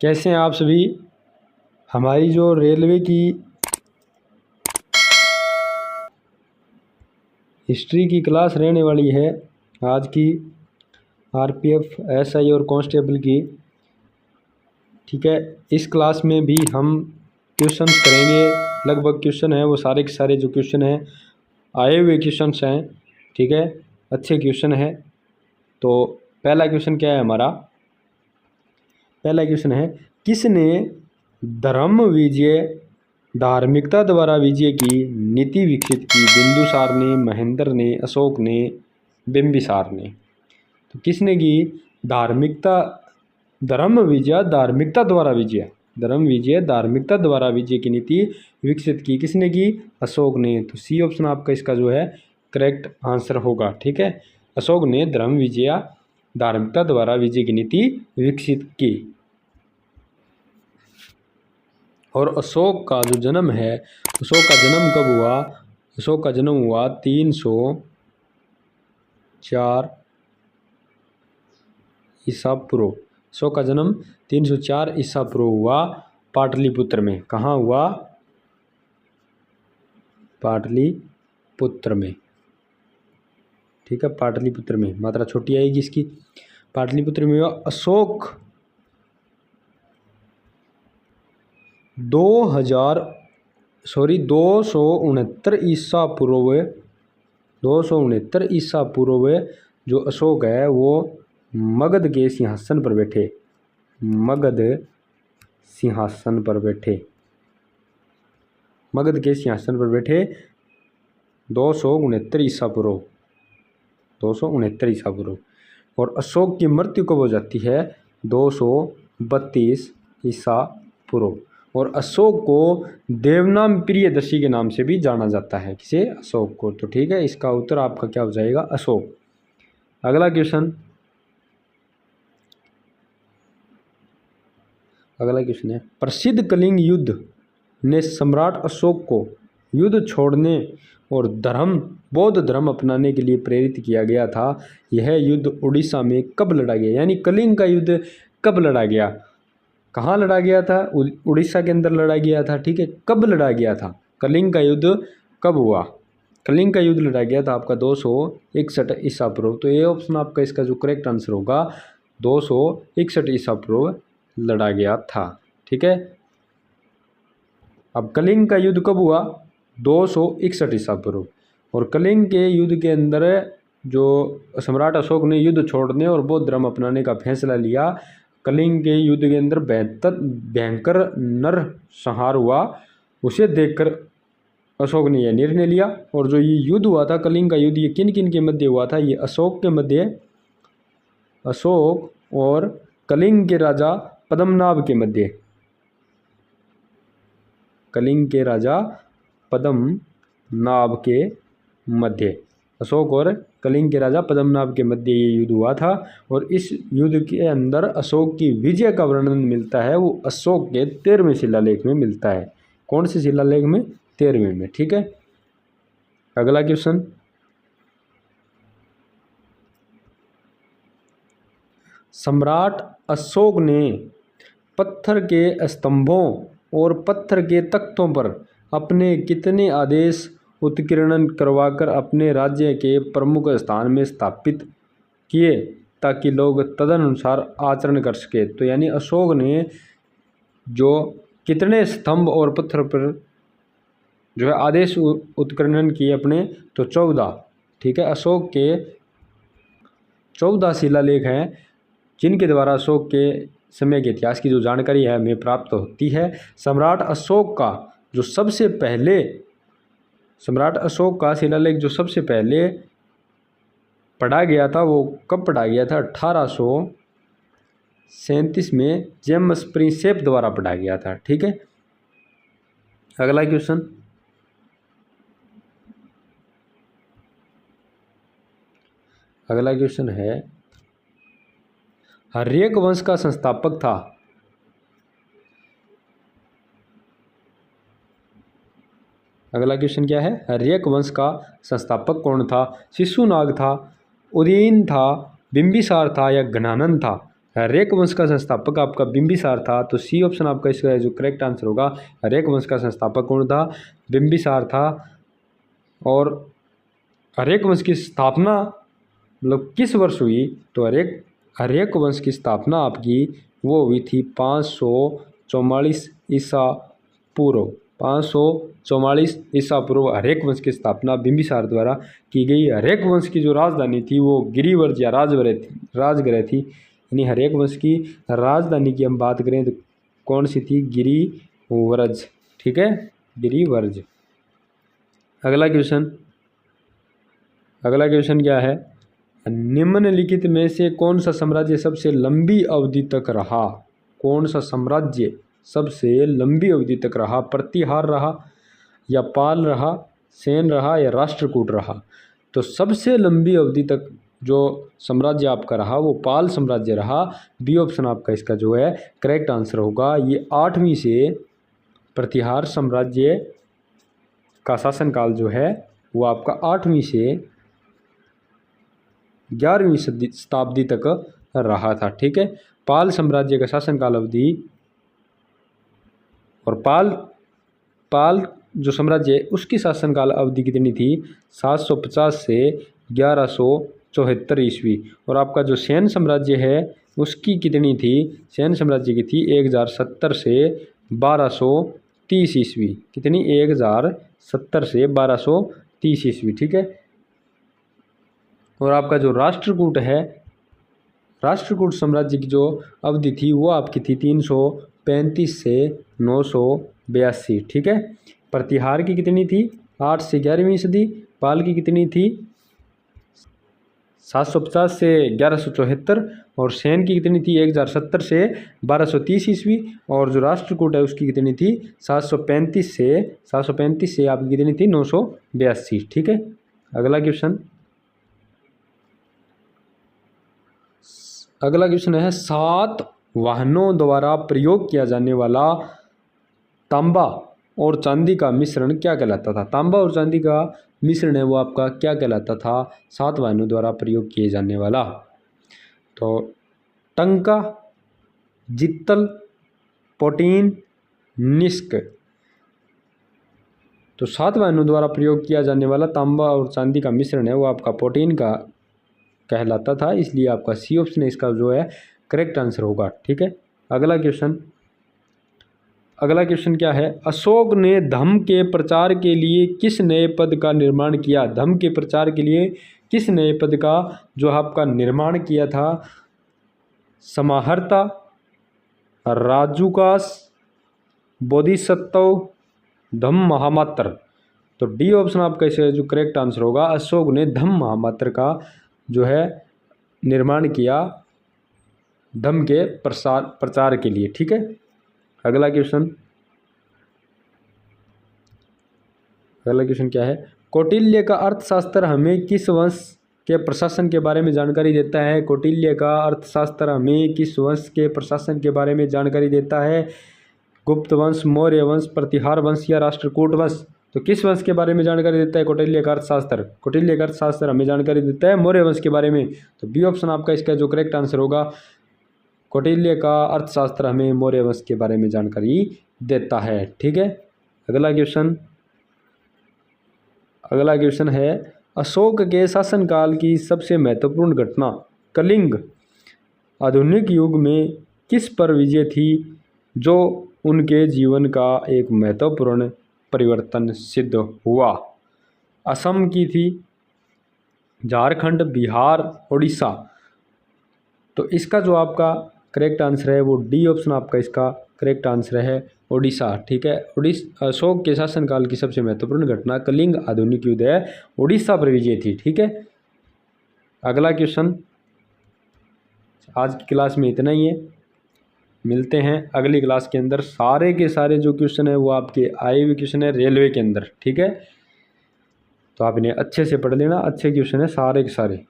कैसे हैं आप सभी। हमारी जो रेलवे की हिस्ट्री की क्लास रहने वाली है आज की, आरपीएफ, एसआई और कांस्टेबल की। ठीक है, इस क्लास में भी हम क्वेश्चंस करेंगे। लगभग क्वेश्चन है वो सारे के सारे जो क्वेश्चन हैं आए हुए क्वेश्चंस हैं। ठीक है, अच्छे क्वेश्चन है। तो पहला क्वेश्चन क्या है हमारा? पहला क्वेश्चन है, किसने धर्म विजय धार्मिकता द्वारा विजय की नीति विकसित की? बिंदुसार ने, महेंद्र ने, अशोक ने, बिंबिसार ने। तो किसने की धार्मिकता, धर्म विजय धार्मिकता द्वारा विजय, धर्म विजय धार्मिकता द्वारा विजय की नीति विकसित की? किसने की? अशोक ने। तो सी ऑप्शन आपका इसका जो है करेक्ट आंसर होगा। ठीक है, अशोक ने धर्म विजय धार्मिकता द्वारा विजय की नीति विकसित की। और अशोक का जो जन्म है, अशोक का जन्म कब हुआ? अशोक का जन्म हुआ 304 ईसा पूर्व। अशोक का जन्म 304 ईसा पूर्व हुआ पाटलिपुत्र में। कहाँ हुआ? पाटलिपुत्र में। ठीक है, पाटलिपुत्र में, मात्रा छोटी आएगी इसकी। पाटलिपुत्र में हुआ। अशोक 269 ईसा पूर्व, 269 ईसा पूर्व जो अशोक है वो मगध के सिंहासन पर बैठे, मगध सिंहासन पर बैठे, मगध के सिंहासन पर बैठे 269 ईसा पूर्व, 269 ईसा पूर्व। और अशोक की मृत्यु कब हो जाती है? 232 ईसा पूर्व। और अशोक को देवनाम प्रियदर्शी के नाम से भी जाना जाता है। किसे? अशोक को। तो ठीक है, इसका उत्तर आपका क्या हो जाएगा? अशोक। अगला क्वेश्चन, अगला क्वेश्चन है, प्रसिद्ध कलिंग युद्ध ने सम्राट अशोक को युद्ध छोड़ने और बौद्ध धर्म अपनाने के लिए प्रेरित किया गया था। यह युद्ध उड़ीसा में कब लड़ा गया? यानी कलिंग का युद्ध कब लड़ा गया? कहाँ लड़ा गया था? उड़ीसा के अंदर लड़ा गया था। ठीक है, कब लड़ा गया था? कलिंग का युद्ध कब हुआ? कलिंग का युद्ध लड़ा गया था आपका 261 ईसा पूर्व। तो ये ऑप्शन आपका इसका जो करेक्ट आंसर होगा 261 ईसा पूर्व लड़ा गया था। ठीक है, अब कलिंग का युद्ध कब हुआ? 261 ईसा पूर्व। और कलिंग के युद्ध के अंदर जो सम्राट अशोक ने युद्ध छोड़ने और बौद्ध धर्म अपनाने का फैसला लिया। कलिंग के युद्ध के अंदर भयंकर नर संहार हुआ, उसे देखकर अशोक ने यह निर्णय लिया। और जो ये युद्ध हुआ था कलिंग का युद्ध, ये किन किन के मध्य हुआ था? ये अशोक के मध्य, अशोक और कलिंग के राजा पद्मनाभ के मध्य, कलिंग के राजा पद्मनाभ के मध्य, अशोक और कलिंग के राजा पद्मनाभ के मध्य ये युद्ध हुआ था। और इस युद्ध के अंदर अशोक की विजय का वर्णन मिलता है, वो अशोक के 13वें शिलालेख में मिलता है। कौन से शिलालेख में? 13वें में। ठीक है, अगला क्वेश्चन, सम्राट अशोक ने पत्थर के स्तंभों और पत्थर के तख्तों पर अपने कितने आदेश उत्कीर्ण करवाकर अपने राज्य के प्रमुख स्थान में स्थापित किए ताकि लोग तदनुसार आचरण कर सके? तो यानी अशोक ने जो कितने स्तंभ और पत्थर पर जो है आदेश उत्कीर्ण किए अपने? तो 14। ठीक है, अशोक के 14 शिलालेख हैं जिनके द्वारा अशोक के समय के इतिहास की जो जानकारी है हमें प्राप्त होती है। सम्राट अशोक का जो सबसे पहले, सम्राट अशोक का शिलालेख जो सबसे पहले पढ़ा गया था वो कब पढ़ा गया था? 1837 में जेम्स प्रिंसेप द्वारा पढ़ा गया था। ठीक है, अगला क्वेश्चन, अगला क्वेश्चन है, हर्यक वंश का संस्थापक था। अगला क्वेश्चन क्या है? हर्यक वंश का संस्थापक कौन था? शिशुनाग था, उदयन था, बिंबिसार था या घनानंद था? हर्यक वंश का संस्थापक आपका बिंबिसार था, तो सी ऑप्शन आपका इसका जो करेक्ट आंसर होगा। हर्यक वंश का संस्थापक कौन था? बिंबिसार था। और हर्यक वंश की स्थापना मतलब किस वर्ष हुई? तो हर्यक वंश की स्थापना आपकी वो हुई थी 544 ईसा पूर्व। 544 ईसा पूर्व हर्यक वंश की स्थापना बिंबिसार द्वारा की गई। हर्यक वंश की जो राजधानी थी वो गिरिवर्ज या राजगृह थी। यानी हर्यक वंश की राजधानी की हम बात करें तो कौन सी थी? गिरिवर्ज। ठीक है, गिरिवर्ज। अगला क्वेश्चन क्या है? निम्नलिखित में से कौन सा साम्राज्य सबसे लंबी अवधि तक रहा? कौन सा साम्राज्य सबसे लंबी अवधि तक रहा? प्रतिहार रहा, या पाल रहा, सेन रहा, या राष्ट्रकूट रहा? तो सबसे लंबी अवधि तक जो साम्राज्य आपका रहा वो पाल साम्राज्य रहा। बी ऑप्शन आपका इसका जो है करेक्ट आंसर होगा। ये 8वीं से प्रतिहार साम्राज्य का शासनकाल जो है वो आपका 8वीं से 11वीं शताब्दी तक रहा था। ठीक है, पाल साम्राज्य का शासनकाल अवधि, और पाल जो साम्राज्य है उसकी शासनकाल अवधि कितनी थी? 750 से 1174 ईस्वी। और आपका जो सेन साम्राज्य है उसकी कितनी थी? सेन साम्राज्य की थी 1070 से 1230 ईस्वी। कितनी? 1070 से 1230 ईस्वी। ठीक है, और आपका जो राष्ट्रकूट है, राष्ट्रकूट साम्राज्य की जो अवधि थी वो आपकी थी 335 से 982। ठीक है, प्रतिहार की कितनी थी? 8 से 11वीं सदी। पाल की कितनी थी? 750 से 1174। और सेन की कितनी थी? 1070 से 1230 ईस्वी। और जो राष्ट्रकूट है उसकी कितनी थी? 735 से आपकी कितनी थी? 982। ठीक है, अगला क्वेश्चन है 7 वाहनों द्वारा प्रयोग किया जाने वाला तांबा और चांदी का मिश्रण क्या कहलाता था? तांबा और चांदी का मिश्रण है वो आपका क्या कहलाता था? 7 वाहनों द्वारा प्रयोग किए जाने वाला। तो टंका, जित्तल, पोटीन, निष्क। तो 7 वाहनों द्वारा प्रयोग किया जाने वाला तांबा और चांदी का मिश्रण है वो आपका पोटीन का कहलाता था। इसलिए आपका सी ऑप्शन इसका जो है करेक्ट आंसर होगा। ठीक है, अगला क्वेश्चन क्या है? अशोक ने धम्म के प्रचार के लिए किस नए पद का निर्माण किया? धम्म के प्रचार के लिए किस नए पद का जो आपका निर्माण किया था? समाहर्ता, राजुकास, बोधिसत्व, धम्म महामात्र। तो डी ऑप्शन आपका इसे जो करेक्ट आंसर होगा। अशोक ने धम्म महामात्र का जो है निर्माण किया धम्म के प्रचार के लिए। ठीक है, अगला क्वेश्चन क्या है? कौटिल्य का अर्थशास्त्र हमें किस वंश के प्रशासन के बारे में जानकारी देता है? कौटिल्य का अर्थशास्त्र हमें किस वंश के प्रशासन के बारे में जानकारी देता है? गुप्त वंश, मौर्य वंश, प्रतिहार वंश, या राष्ट्रकूट वंश? तो किस वंश के बारे में जानकारी देता है कौटिल्य का अर्थशास्त्र? कौटिल्य का अर्थशास्त्र हमें जानकारी देता है मौर्य वंश के बारे में। तो बी ऑप्शन आपका इसका जो करेक्ट आंसर होगा। कौटिल्य का अर्थशास्त्र हमें मौर्य वंश के बारे में जानकारी देता है। ठीक है, अगला क्वेश्चन है अशोक के शासनकाल की सबसे महत्वपूर्ण घटना कलिंग आधुनिक युग में किस पर विजय थी जो उनके जीवन का एक महत्वपूर्ण परिवर्तन सिद्ध हुआ? असम की थी, झारखंड, बिहार, उड़ीसा। तो इसका जो आपका करेक्ट आंसर है वो डी ऑप्शन आपका इसका करेक्ट आंसर है, उड़ीसा। ठीक है, अशोक के शासनकाल की सबसे महत्वपूर्ण घटना कलिंग आधुनिक युद्ध है, उड़ीसा पर विजय थी। ठीक है, अगला क्वेश्चन। आज की क्लास में इतना ही है, मिलते हैं अगली क्लास के अंदर। सारे के सारे जो क्वेश्चन है वो आपके आए हुए क्वेश्चन है रेलवे के अंदर। ठीक है, तो आप इन्हें अच्छे से पढ़ लेना, अच्छे क्वेश्चन है सारे के सारे।